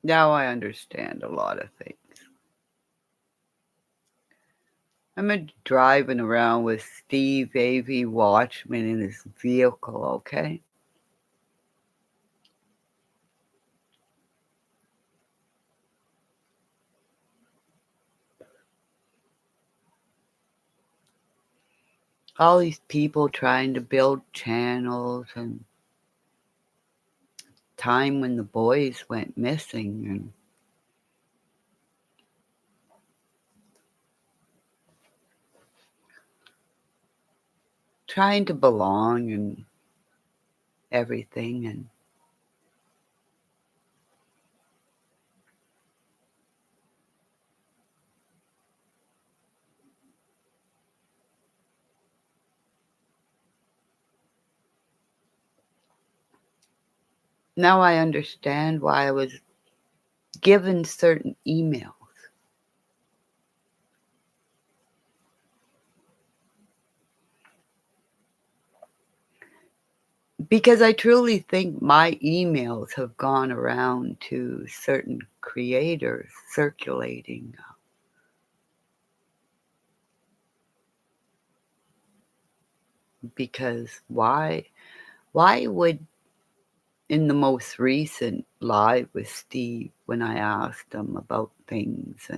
Now I understand a lot of things. I'm driving around with Steve A.V. Watchman in his vehicle, okay? All these people trying to build channels, and time when the boys went missing, and trying to belong and everything. And now I understand why I was given certain emails. Because I truly think my emails have gone around to certain creators circulating. Because why would, in the most recent live with Steve, when I asked him about things,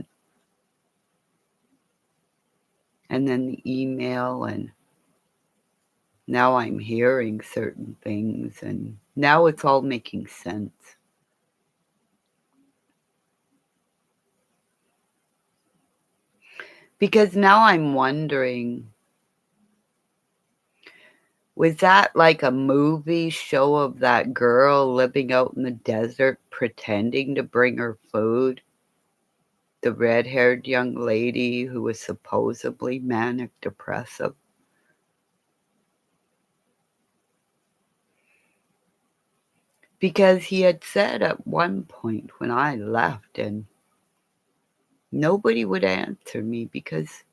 and then the email, and now I'm hearing certain things, and now it's all making sense. Because now I'm wondering, was that like a movie show of that girl living out in the desert pretending to bring her food? The red-haired young lady who was supposedly manic depressive? Because he had said at one point when I left, and nobody would answer me because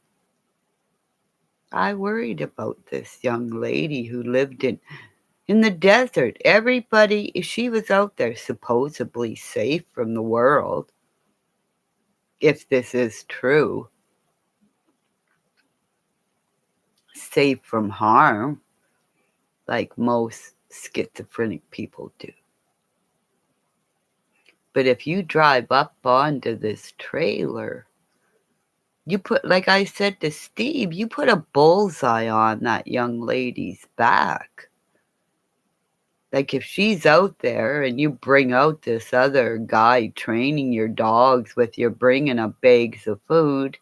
I worried about this young lady who lived in the desert. Everybody, she was out there supposedly safe from the world, if this is true, safe from harm, like most schizophrenic people do. But if you drive up onto this trailer, you put, like I said to Steve, you put a bullseye on that young lady's back. Like if she's out there and you bring out this other guy training your dogs with your bringing up bags of food,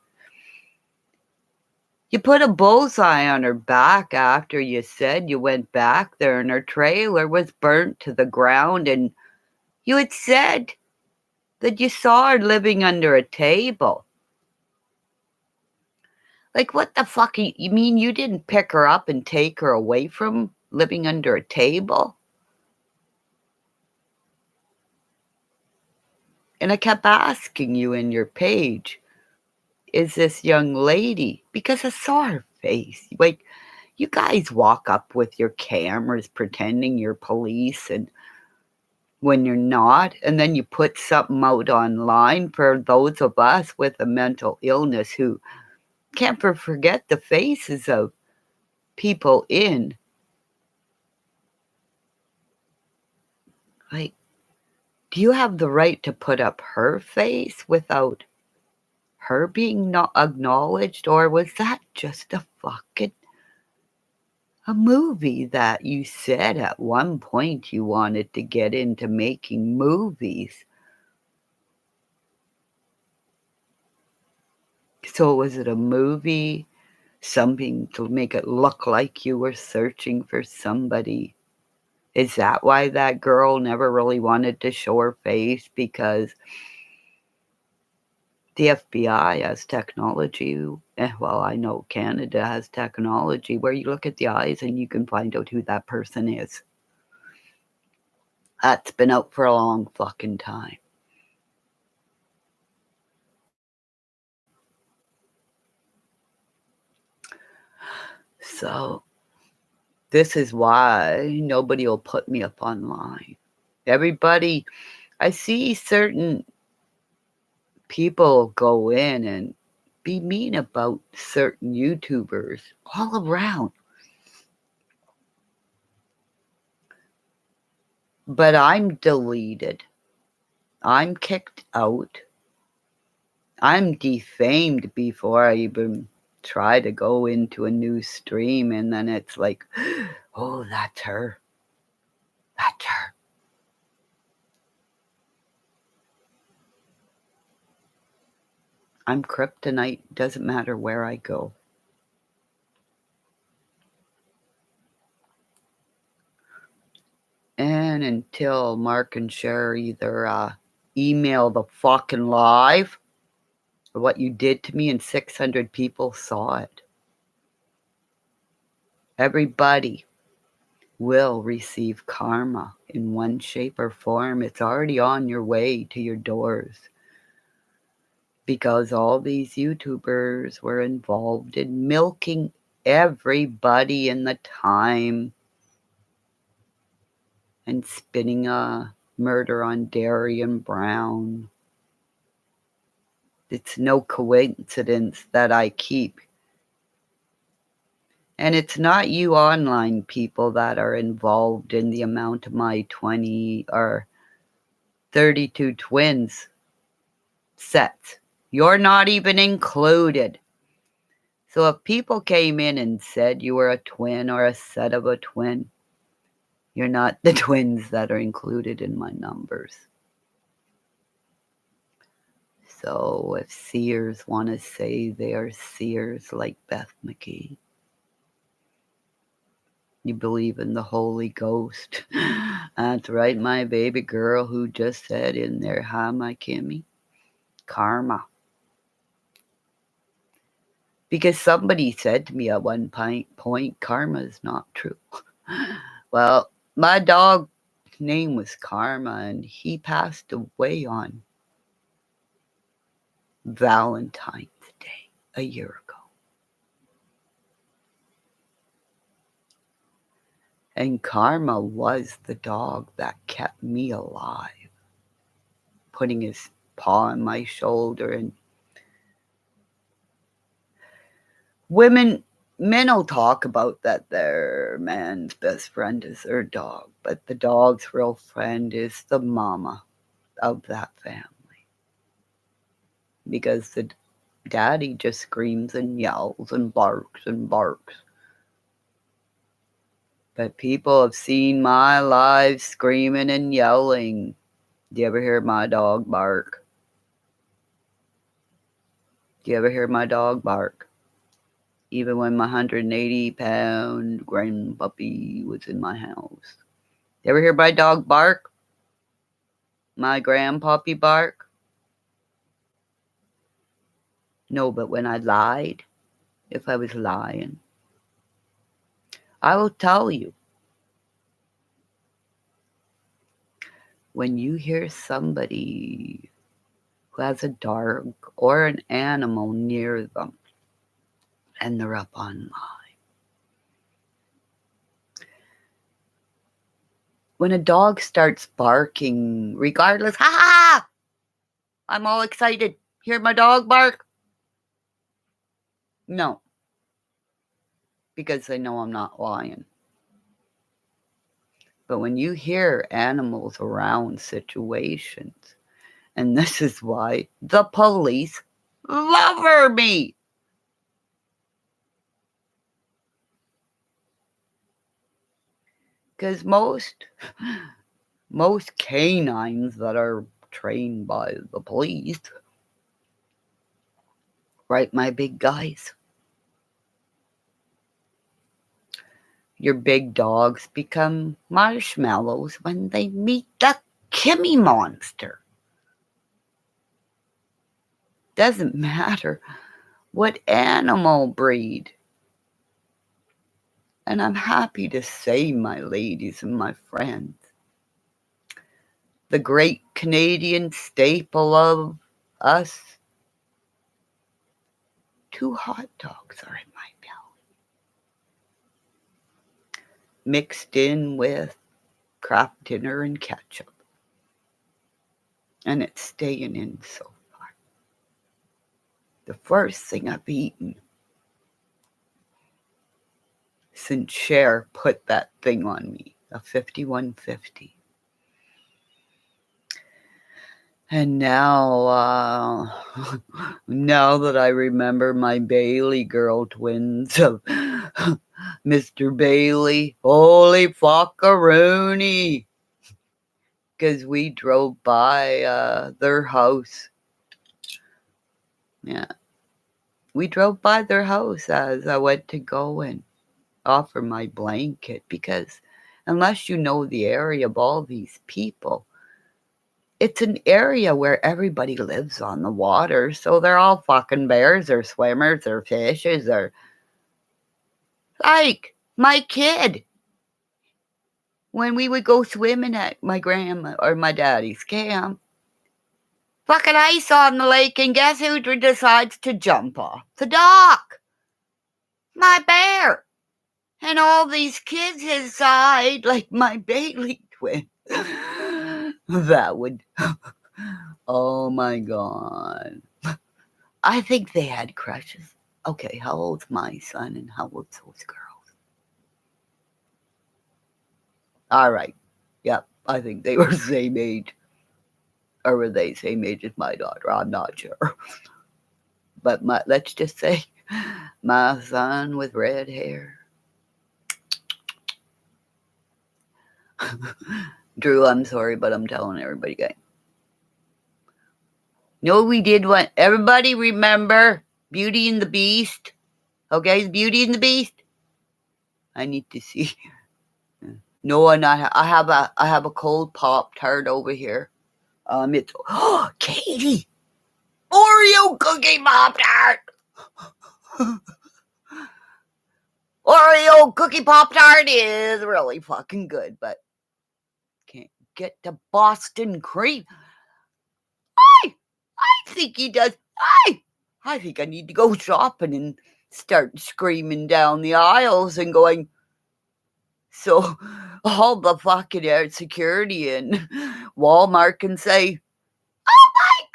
you put a bullseye on her back after you said you went back there and her trailer was burnt to the ground, and you had said that you saw her living under a table. Like, what the fuck? You mean you didn't pick her up and take her away from living under a table? And I kept asking you in your page, is this young lady? Because I saw her face. Like, you guys walk up with your cameras pretending you're police, and when you're not, and then you put something out online for those of us with a mental illness who can't forget the faces of people in. Like, do you have the right to put up her face without her being not acknowledged? Or was that just a movie that you said at one point you wanted to get into making movies? So was it a movie, something to make it look like you were searching for somebody? Is that why that girl never really wanted to show her face? Because the FBI has technology. Well, I know Canada has technology where you look at the eyes and you can find out who that person is. That's been out for a long fucking time. So this is why nobody will put me up online. Everybody I see certain people go in and be mean about certain YouTubers all around. But I'm deleted. I'm kicked out. I'm defamed before I even try to go into a new stream, and then it's like, oh, that's her. That's her. I'm kryptonite. Doesn't matter where I go. And until Mark and Cher either email the fucking live or what you did to me and 600 people saw it, everybody will receive karma in one shape or form. It's already on your way to your doors. Because all these YouTubers were involved in milking everybody in the time and spinning a murder on Darian Brown. It's no coincidence that I keep. And it's not you online people that are involved in the amount of my 20 or 32 twins sets. You're not even included. So if people came in and said you were a twin or a set of a twin, you're not the twins that are included in my numbers. So if seers want to say they are seers like Beth McKee, you believe in the Holy Ghost. That's right, my baby girl who just said in there, hi, my Kimmy. Karma. Because somebody said to me at one point, karma is not true. Well, my dog name was Karma, and he passed away on Valentine's Day a year ago. And Karma was the dog that kept me alive, putting his paw on my shoulder. And men will talk about that their man's best friend is their dog, but the dog's real friend is the mama of that family. Because the daddy just screams and yells and barks and barks. But people have seen my live screaming and yelling. Do you ever hear my dog bark? Do you ever hear my dog bark? Even when my 180-pound grandpuppy was in my house. You ever hear my dog bark? My grandpuppy bark? No, but when I lied, if I was lying, I will tell you. When you hear somebody who has a dog or an animal near them and they're up online, when a dog starts barking, regardless, ha ha! I'm all excited. Hear my dog bark? No, because they know I'm not lying. But when you hear animals around situations, and this is why the police love me. Because most canines that are trained by the police, right, my big guys, your big dogs become marshmallows when they meet the Kimmymonster. Doesn't matter what animal breed. And I'm happy to say, my ladies and my friends, the great Canadian staple of us, 2 hot dogs are in my belly, mixed in with Kraft dinner and ketchup. and it's staying in so far. The first thing I've eaten since Cher put that thing on me, a 5150. And now, now that I remember my Bailey girl twins of Mr. Bailey, holy fuckaroony, because we drove by their house. Yeah, we drove by their house as I went to go and offer my blanket, because unless you know the area of all these people, it's an area where everybody lives on the water, so they're all fucking bears or swimmers or fishes or... Like, my kid, when we would go swimming at my grandma or my daddy's camp, fucking ice on the lake, and guess who decides to jump off the dock? My bear. And all these kids his side, like my Bailey twin. That would... Oh my God. I think they had crushes. Okay, how old's my son and how old's those girls? All right. Yep, I think they were the same age. Or were they same age as my daughter? I'm not sure. But let's just say my son with red hair. Drew, I'm sorry, but I'm telling everybody, guys. No, we did one. Everybody remember Beauty and the Beast? Okay, Beauty and the Beast. I need to see. No, I have a cold Pop-Tart over here. It's Katie, Oreo cookie Pop-Tart. Oreo cookie Pop-Tart is really fucking good, but can't get the Boston cream. I think he does. I think I need to go shopping and start screaming down the aisles and going, so all the fucking security in Walmart can say, oh my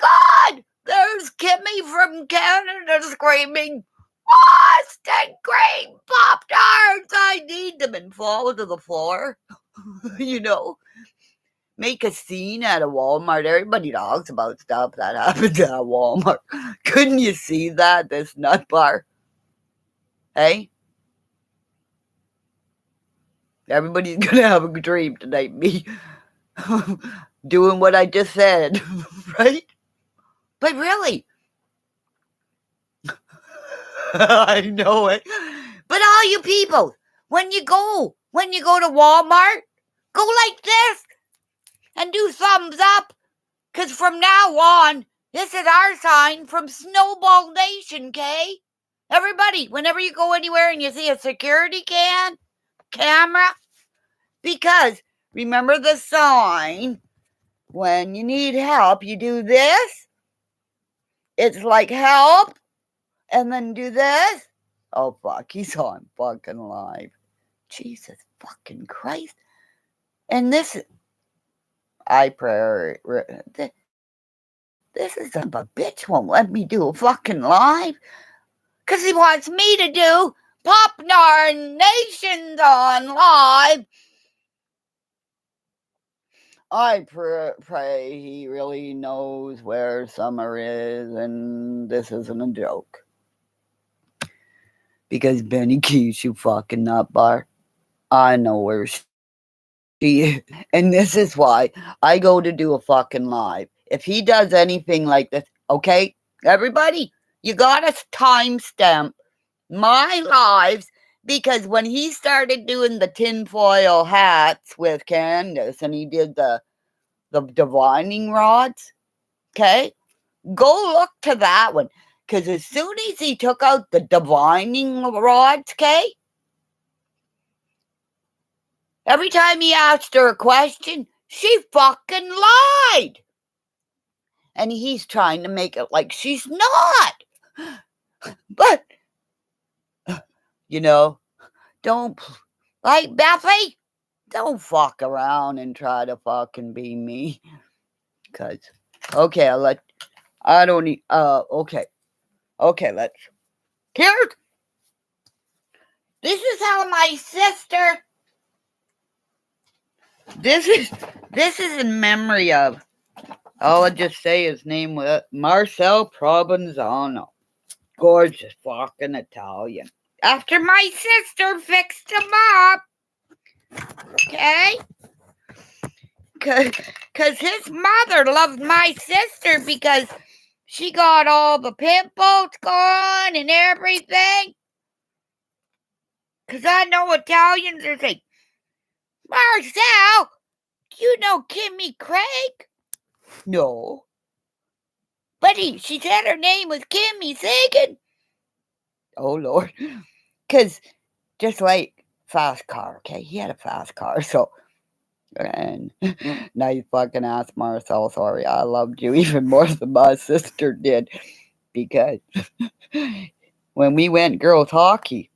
God, there's Kimmy from Canada screaming, Boston cream Pop-Tarts, I need them, and fall to the floor. You know, make a scene at a Walmart. Everybody talks about stuff that happens at Walmart. Couldn't you see that, this nut bar? Hey? Everybody's gonna have a dream tonight, me doing what I just said, right? But really, I know it. But all you people, when you go to Walmart, go like this and do thumbs up, because from now on, this is our sign from Snowball Nation, okay? Everybody, whenever you go anywhere and you see a security camera, because remember the sign, when you need help, you do this. It's like help, and then do this. Oh, fuck, he's on fucking live. Jesus fucking Christ. And this, I pray, this is a bitch won't let me do a fucking live, because he wants me to do Pop-Nar Nations on live. I pray he really knows where Summer is, and this isn't a joke. Because Benny Keys, you fucking nut bar, I know where she is. And this is why I go to do a fucking live. If he does anything like this, okay, everybody, you gotta timestamp my lives, because when he started doing the tinfoil hats with Candace and he did the divining rods, okay, go look to that one, because as soon as he took out the divining rods, okay, every time he asked her a question, she fucking lied. And he's trying to make it like she's not. But, you know, don't, like, Bethany, don't fuck around and try to fucking be me. Because Okay, I don't need, okay. Okay, here's, this is how my sister, this is in memory of, I'll just say his name was Marcel Provenzano. Gorgeous fucking Italian. After my sister fixed him up. Okay? Because his mother loved my sister because she got all the pimples gone and everything. Because I know Italians are saying, Marcel, you know Kimmy Craig? No. But she said her name was Kimmy Sagan. Oh, Lord. Because just like fast car, okay? He had a fast car, so... And now you fucking ask Marcel, sorry, I loved you even more than my sister did. Because when we went girls hockey,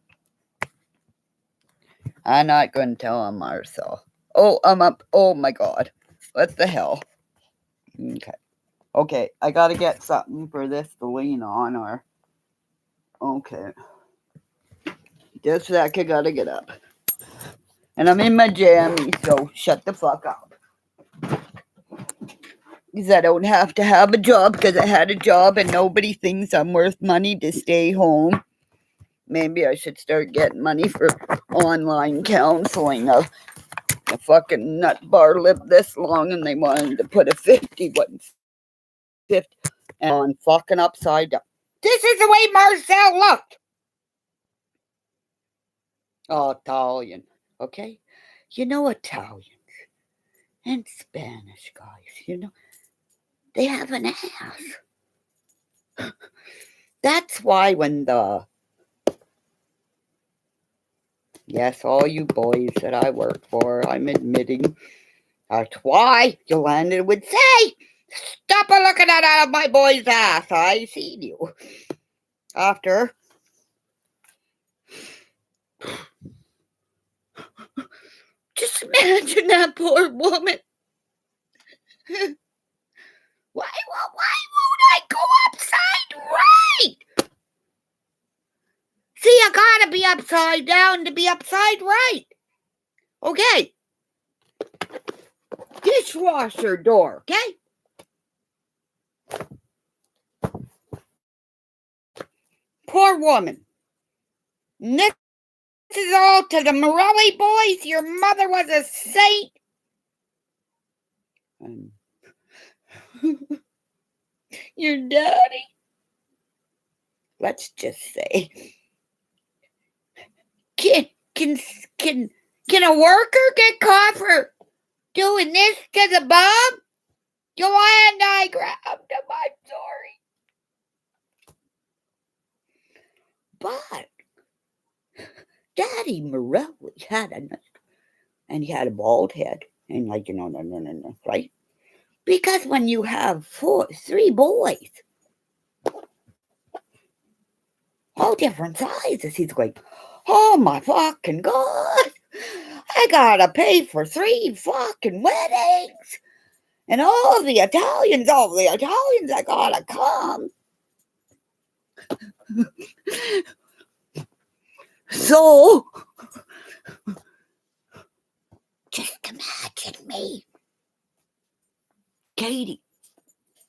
I'm not going to tell him, Marcel. Oh, I'm up. Oh, my God. What the hell? Okay. Okay, I got to get something for this to lean on, or... Okay. Just a sec, I got to get up. And I'm in my jammies, so shut the fuck up. Because I don't have to have a job, because I had a job and nobody thinks I'm worth money to stay home. Maybe I should start getting money for online counseling. A fucking nut bar lived this long and they wanted to put a 50 on fucking upside down. This is the way Marcel looked. Oh, Italian. Okay? You know Italians and Spanish guys, you know, they have an ass. That's why when the... Yes, all you boys that I work for, I'm admitting, that's why Yolanda would say, stop looking at my boy's ass. I seen you. After. Just imagine that poor woman. Why won't I go upside right? See, I gotta be upside down to be upside right. Okay. Dishwasher door, okay? Poor woman. This is all to the Morelli boys. Your mother was a saint. Your daddy. Let's just say, can a worker get caught for doing this to the bum? Yolanda, I grabbed him. I'm sorry. But Daddy Morelli had and he had a bald head. And like, no, right? Because when you have 3 boys, all different sizes, he's like, oh my fucking God, I gotta pay for 3 fucking weddings. And all the Italians that gotta come. So, just imagine me. Katie,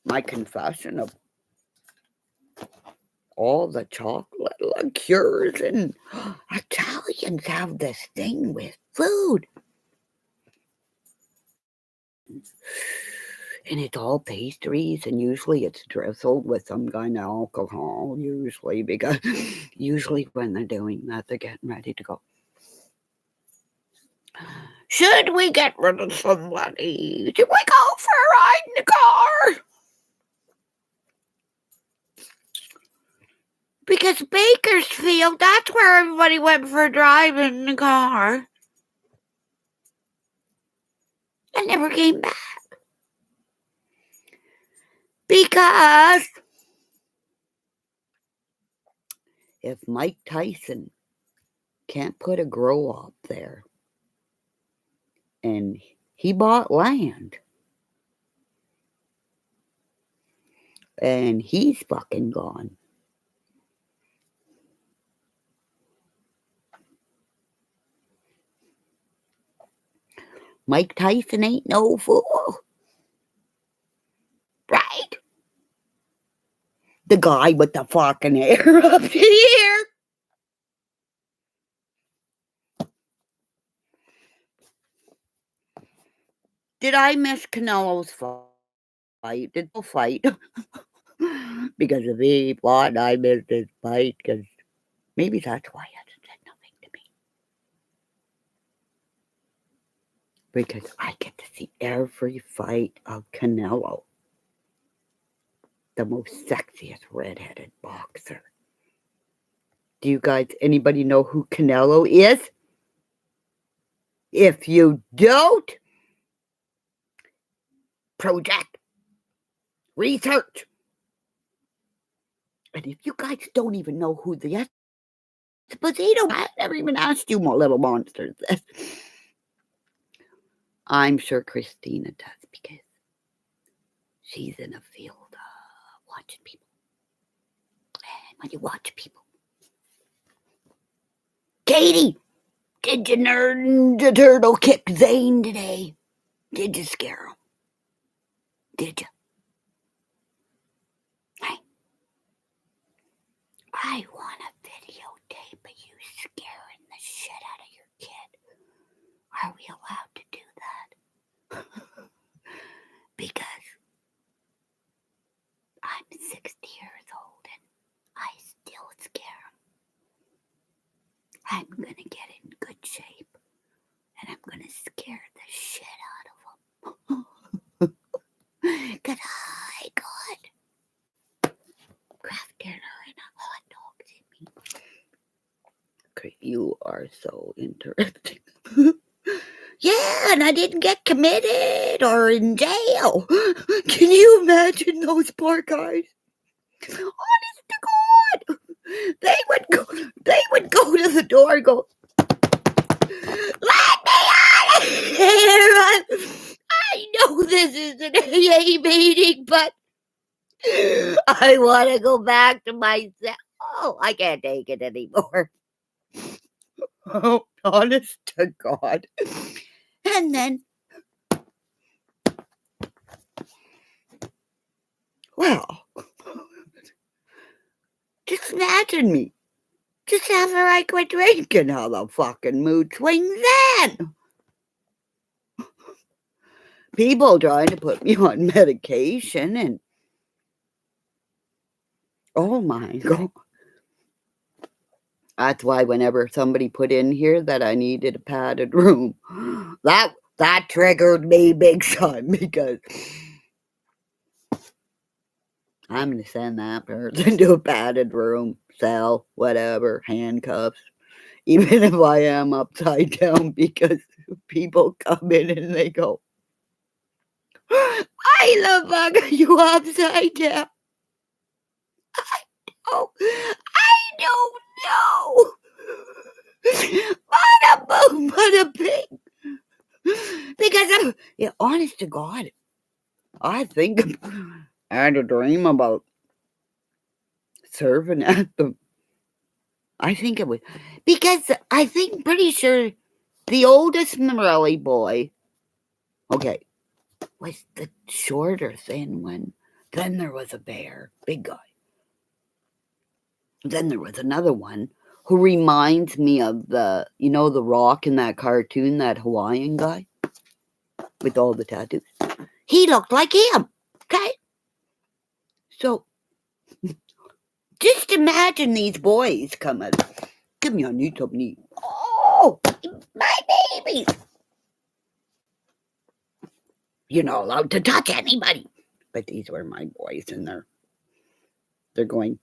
my confession of all the chocolate liqueurs, and Italians have this thing with food. And it's all pastries, and usually it's drizzled with some kind of alcohol, usually, because usually when they're doing that, they're getting ready to go. Should we get rid of somebody? Should we go for a ride in the car? Because Bakersfield, that's where everybody went for a drive in the car. And never came back. Because if Mike Tyson can't put a grow up there, and he bought land, And he's fucking gone. Mike Tyson ain't no fool. Right? The guy with the fucking hair up here. Did I miss Canelo's fight? Did they fight? Because if he fought, I missed his fight. Because maybe that's why he hasn't said nothing to me. Because I get to see every fight of Canelo, the most sexiest redheaded boxer. Do you guys, anybody know who Canelo is? If you don't, project, research. And if you guys don't even know who the Esposito, I never even asked you, my little monsters. I'm sure Christina does because she's in a field watching people. And when you watch people, Katie, did you Ninja Turtle kick Zane today? Did you scare him? Did you? Hey, I want a videotape of you scaring the shit out of your kid. Are we allowed to do that? Because I'm 60 years old and I still scare him. I'm going to get in good shape and I'm going to scare the shit out of him. Because I got craft dinner and a hot dogs in me. Okay, you are so interesting. Yeah, and I didn't get committed or in jail. Can you imagine those poor guys? Honest to God, they would go to the door and go, "Let me out of here! I know this is an AA meeting, but I want to go back to my cell. Oh, I can't take it anymore." Oh, honest to God. And then, well, just imagine me. Just after I quit drinking, how the fucking mood swings then. People trying to put me on medication and oh my God. That's why whenever somebody put in here that I needed a padded room, that triggered me big time because I'm going to send that person to a padded room, cell, whatever, handcuffs, even if I am upside down, because people come in and they go, "Why the fuck are you upside down?" I don't know. Bada boom, bada bing. Because honest to God, I think I had a dream about serving at them. I think it was because I think pretty sure the oldest Morelli boy, okay, was the shorter thin one. Then there was a bear, big guy. Then there was another one who reminds me of the Rock in that cartoon, that Hawaiian guy with all the tattoos. He looked like him, okay? So, just imagine these boys coming. "Give me, I need something." "Oh, my babies." You're not allowed to touch anybody. But these were my boys, and they're going,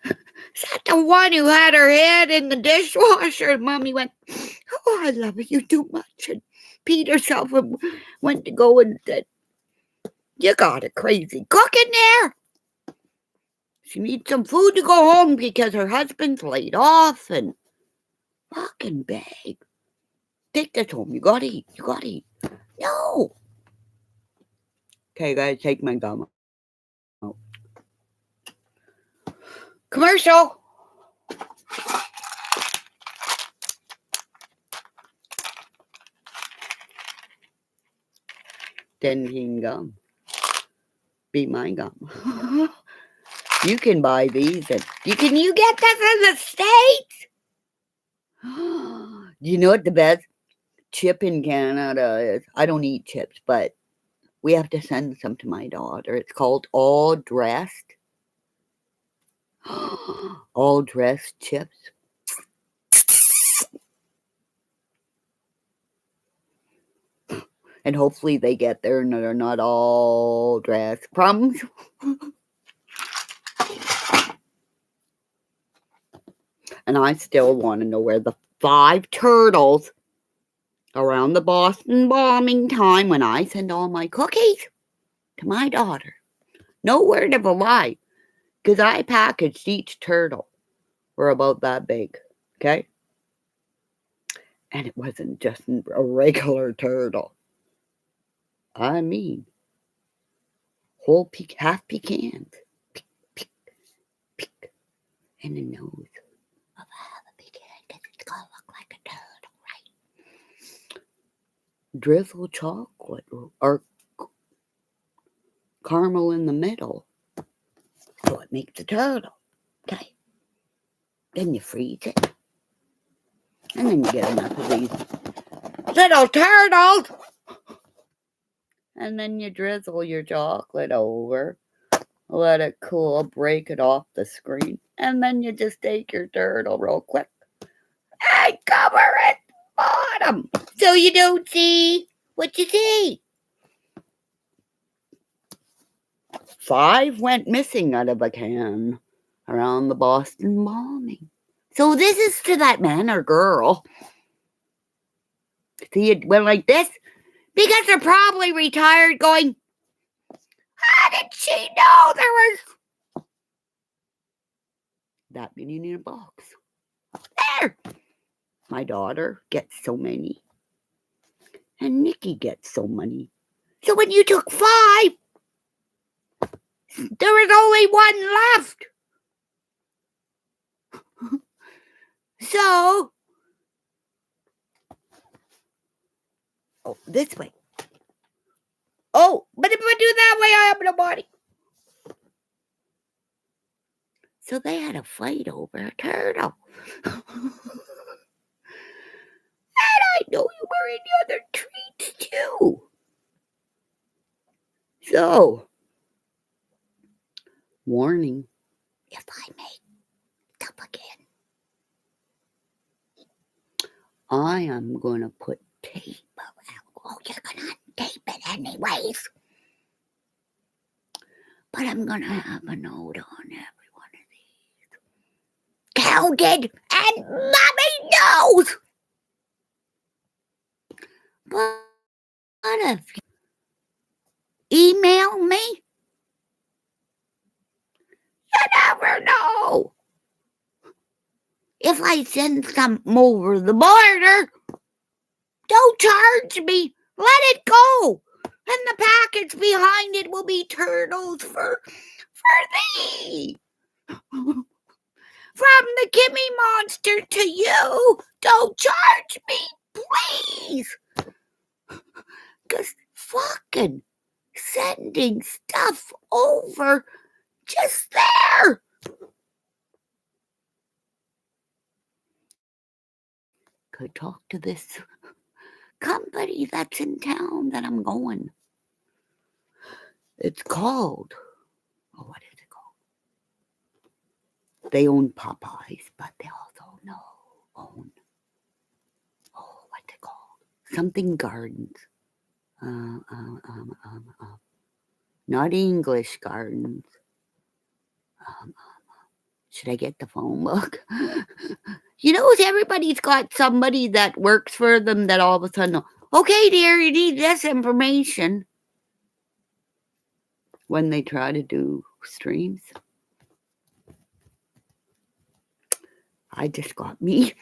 "Is that the one who had her head in the dishwasher?" And Mommy went, "Oh, I love you too much." And Pete herself went to go and said, "You got a crazy cook in there. She needs some food to go home because her husband's laid off." And fucking beg. "Take this home. You gotta eat. You gotta eat." No. Okay, guys, take my gum out. Commercial. Dentyne gum. Be my gum. You can buy these and you get this in the States? You know what the best chip in Canada is? I don't eat chips, but we have to send some to my daughter. It's called All Dressed. All Dressed chips. And hopefully they get there and they're not all dressed. Crumbs. And I still want to know where the 5 turtles around the Boston bombing time when I send all my cookies to my daughter. No word of a lie. Because I packaged each turtle. We're about that big. Okay? And it wasn't just a regular turtle. I mean, whole half pecans. Peek, peek, peek. And the nose of half a pecan because it's going to look like a turtle, right? Drizzle chocolate or caramel in the middle. So it makes a turtle. Okay. Then you freeze it. And then you get enough of these little turtles. And then you drizzle your chocolate over. Let it cool. Break it off the screen. And then you just take your turtle real quick. And cover it bottom. So you don't see what you see. 5 went missing out of a can around the Boston bombing. So this is to that man or girl. See, it went like this because they're probably retired going, how did she know there was that many in a box? There. My daughter gets so many. And Nikki gets so many. So when you took 5, there was only 1 left. So, oh, this way. Oh, but if I do that way, I have no body. So they had a fight over a turtle. And I know you were in the other treats too. So, warning, if I make up again, I am going to put tape around. Oh, you're going to tape it anyways. But I'm going to have a note on every one of these. Counted and Mommy knows. But if you email me, you never know. If I send something over the border, don't charge me. Let it go. And the package behind it will be turtles for thee. From the Kimmymonster to you. Don't charge me, please. Because fucking sending stuff over just there. Could talk to this company that's in town that I'm going. It's called, what is it called? They own Popeyes, but they also own, what's it called? Something Gardens. Not English Gardens. Should I get the phone book? You know, everybody's got somebody that works for them that all of a sudden, okay, dear, you need this information. When they try to do streams. I just got me.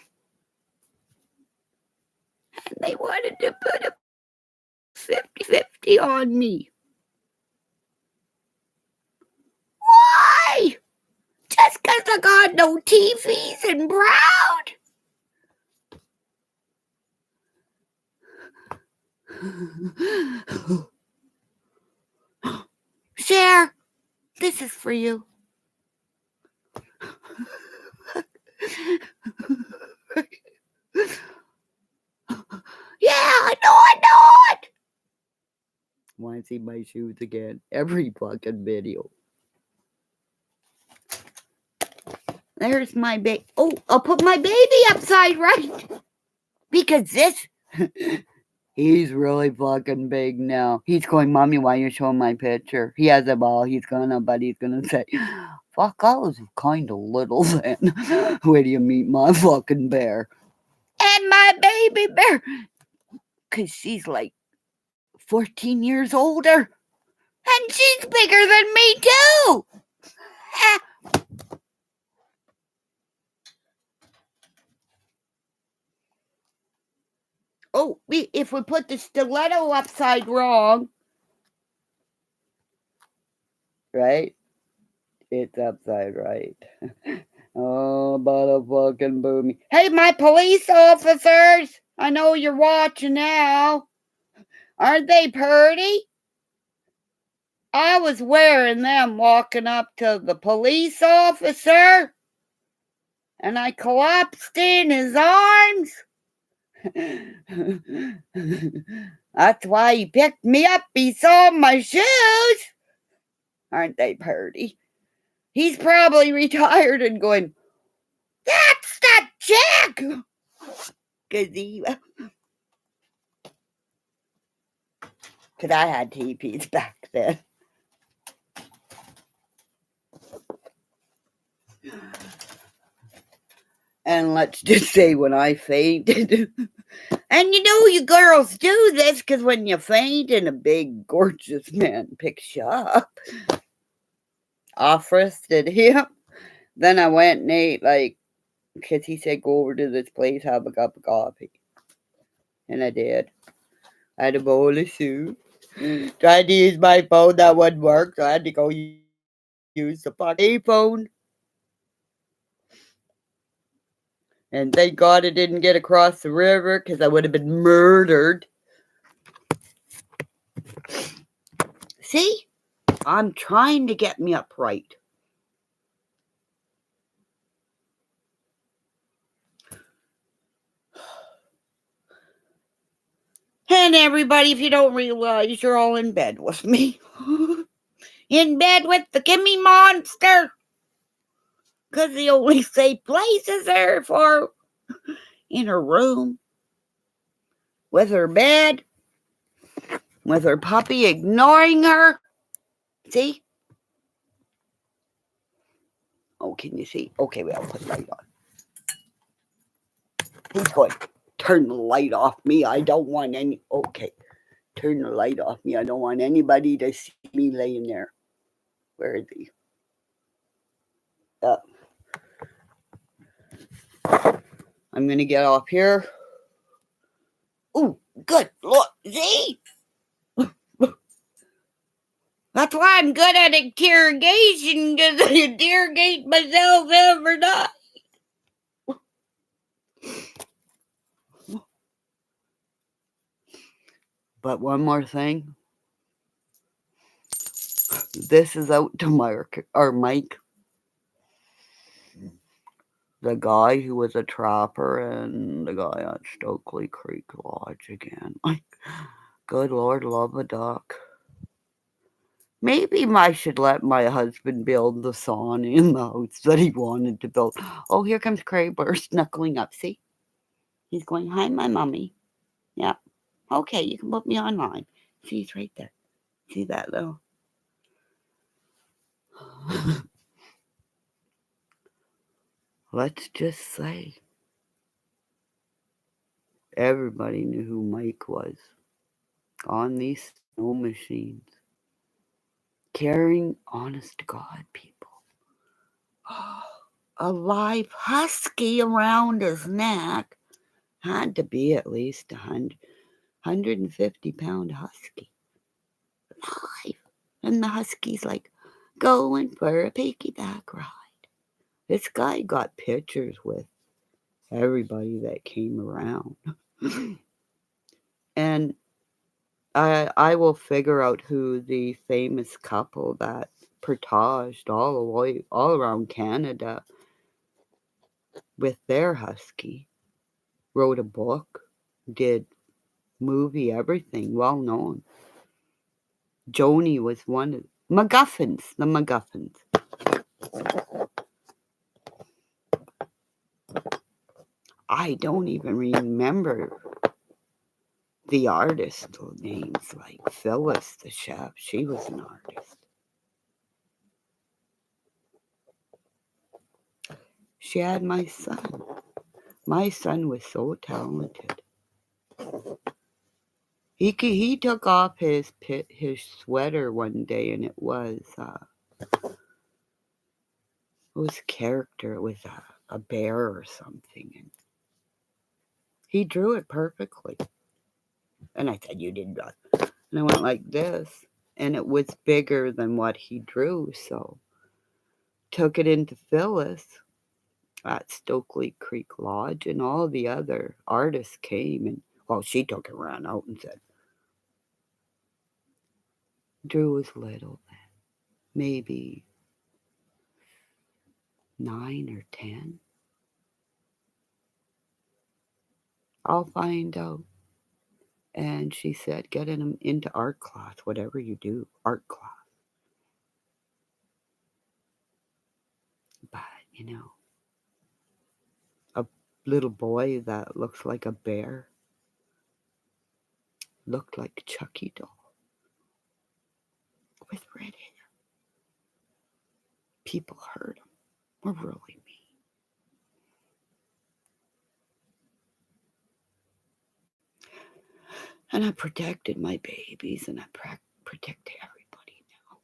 And they wanted to put a 50-50 on me. Why? Just because because I got no TVs and proud. Share, this is for you. Yeah, I know it. Want to see my shoes again? Every fucking video. There's my baby. Oh, I'll put my baby upside right. Because this... He's really fucking big now. He's going, Mommy, why are you showing my picture? He has a ball. But he's gonna say, fuck, I was kind of little then. Where do you meet my fucking bear? And my baby bear. Because she's like 14 years older. And she's bigger than me too. Oh, if we put the stiletto upside wrong, right? It's upside right. Oh, but a fucking boomy. Hey, my police officers! I know you're watching now. Aren't they pretty? I was wearing them walking up to the police officer, and I collapsed in his arms. That's why he picked me up. He saw my shoes. Aren't they pretty? He's probably retired and going, that's that chick! Because I had teepees back then. And let's just say when I fainted, and you know you girls do this because when you faint and a big gorgeous man picks you up, I frisked him. Then I went and ate, because he said go over to this place, have a cup of coffee. And I did. I had a bowl of soup. Tried to use my phone, that wouldn't work, so I had to go use the fucking phone. And thank God it didn't get across the river because I would have been murdered. See? I'm trying to get me upright. And everybody, if you don't realize, you're all in bed with me. In bed with the Kimmymonster. Because the only safe place is there for in her room. With her bed. With her puppy ignoring her. See? Oh, can you see? Okay, well, I'll put the light on. He's going, turn the light off me. I don't want any... Okay. Turn the light off me. I don't want anybody to see me laying there. Where is he? I'm going to get off here. Oh, good. Look, see? That's why I'm good at interrogation, because I interrogate myself every night. But one more thing. This is out to Mike. The guy who was a trapper and the guy at Stokely Creek Lodge again. Good Lord, love a duck. Maybe I should let my husband build the sauna in the house that he wanted to build. Oh, here comes Craig snuggling up. See? He's going, hi, my mommy. Yeah. Okay, you can put me online. See, he's right there. See that, though? Let's just say everybody knew who Mike was on these snow machines. Carrying, honest to God, people. A live husky around his neck. Had to be at least 150-pound husky. Live. And the husky's like, going for a piggyback ride. This guy got pictures with everybody that came around. And I will figure out who the famous couple that portaged all around Canada with their husky, wrote a book, did movie, everything, well known. Joni was one of MacGuffins, the MacGuffins. I don't even remember the artist names, like Phyllis the chef. She was an artist. She had my son. My son was so talented. He took off his sweater one day, and it was a character. It was a bear or something, and he drew it perfectly. And I said, "You did not." And I went like this, and it was bigger than what he drew, so took it into Phyllis at Stokely Creek Lodge, and all the other artists came, and well, she took it ran out and said, Drew was little then, maybe 9 or 10. I'll find out. And she said, get him into art class, whatever you do, art class. But, a little boy that looks like a bear looked like Chucky doll with red hair. People heard him. Were really mean. And I protected my babies, and I protect everybody now.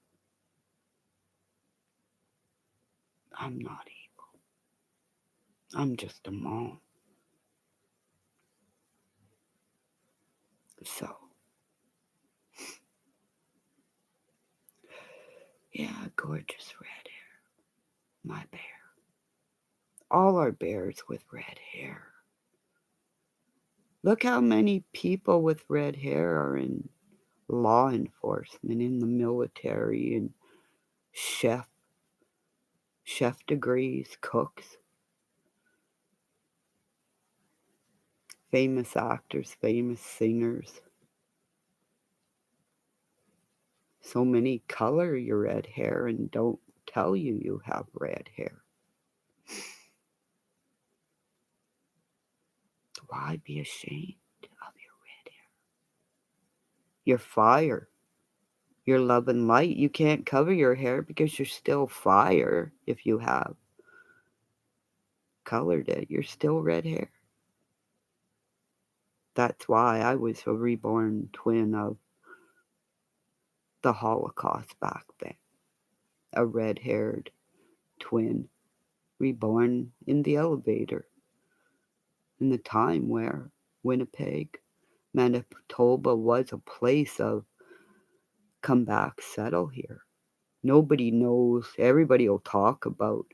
I'm not evil. I'm just a mom. So, yeah, gorgeous red hair. My bear. All our bears with red hair. Look how many people with red hair are in law enforcement, in the military, and chef degrees, cooks, famous actors, famous singers. So many color your red hair and don't tell you have red hair. Why be ashamed of your red hair? Your fire, your love and light. You can't cover your hair because you're still fire. If you have colored it, you're still red hair. That's why I was a reborn twin of the Holocaust back then. A red-haired twin reborn in the elevator in the time where Winnipeg, Manitoba was a place of come back, settle here. Nobody knows. Everybody will talk about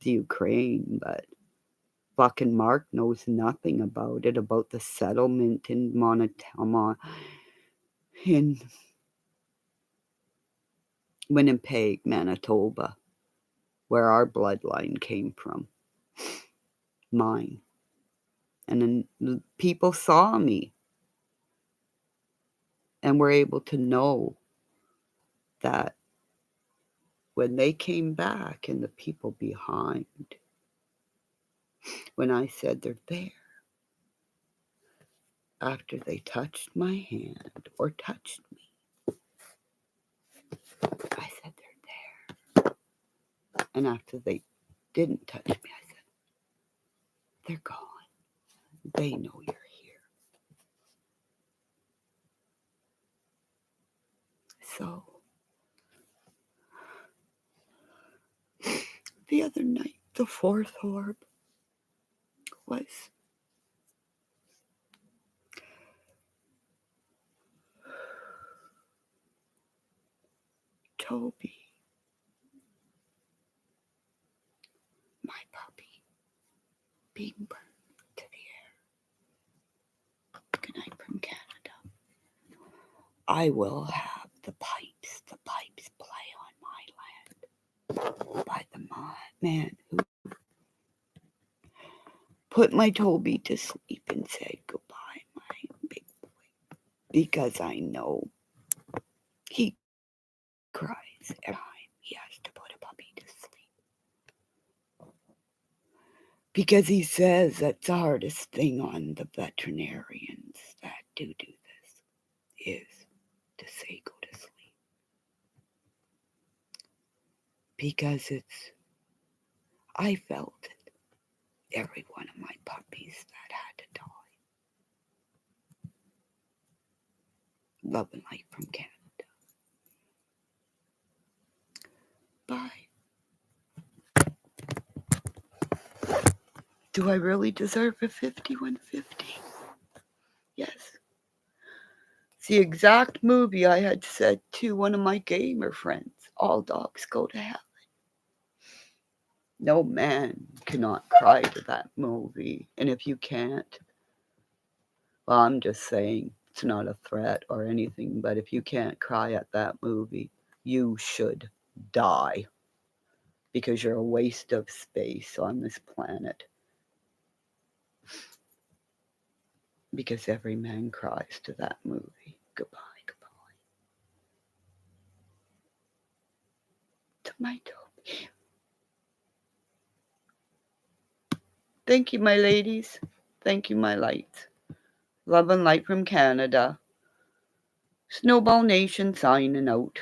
the Ukraine, but fucking Mark knows nothing about it, about the settlement in Manitoba, in Winnipeg, Manitoba, where our bloodline came from. Mine. And then people saw me and were able to know that when they came back and the people behind, when I said they're there, after they touched my hand or touched me, I said they're there. And after they didn't touch me, I said, they're gone. They know you're here. So, the other night, the fourth orb was Toby. my puppy being burned to the air. Good night from Canada. I will have the pipes play on my land by the man who put my Toby to sleep and said goodbye, my big boy, because I know he cries every time he has to put a puppy to sleep. Because he says that's the hardest thing on the veterinarians that do this is to say go to sleep. Because I felt it. Every one of my puppies that had to die. Love and light from Canada. Bye. Do I really deserve a 5150? Yes. It's the exact movie I had said to one of my gamer friends. All dogs go to heaven. No man cannot cry to that movie. And if you can't, well, I'm just saying it's not a threat or anything, but if you can't cry at that movie, you should die. Because you're a waste of space on this planet. Because every man cries to that movie. Goodbye, goodbye. To my Toby. Thank you, my ladies. Thank you, my lights. Love and light from Canada. Snowball Nation signing out.